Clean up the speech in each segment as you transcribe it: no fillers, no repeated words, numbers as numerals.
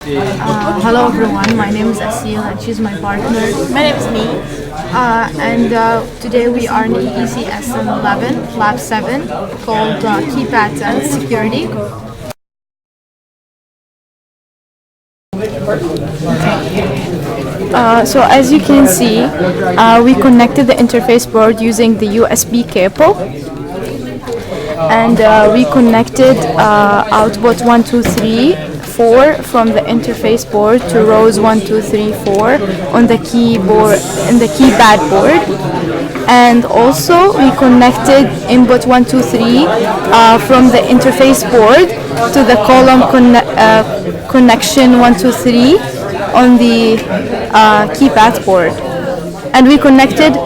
Hello everyone, my name is Asil and she's my partner. My name is Nee. Today we are in EECS1011 Lab 7 called Keypad Security. So as you can see, we connected the interface board using the USB cable, and we connected output 1, 2, 3, 4 from the interface board to rows 1, 2, 3, 4 on the keyboard in the keypad board, and also we connected input 1, 2, 3 from the interface board to the column connection 1, 2, 3 on the keypad board, and we connected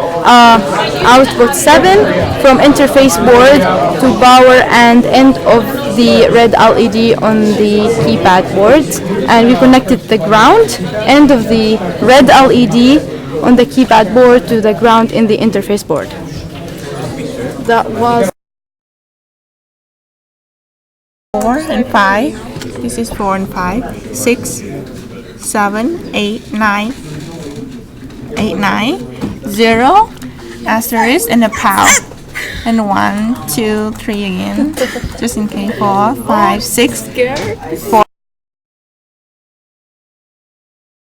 output 7 from interface board to power and end of the red LED on the keypad board, and we connected the ground end of the red LED on the keypad board to the ground in the interface board. That was 4 and 5. This is 4 and 5. 6, 7, 8, 9. 8, 9. 0. Asterisk and a pound. And 1, 2, 3 again. Just in case. 4, 5, 6. 4.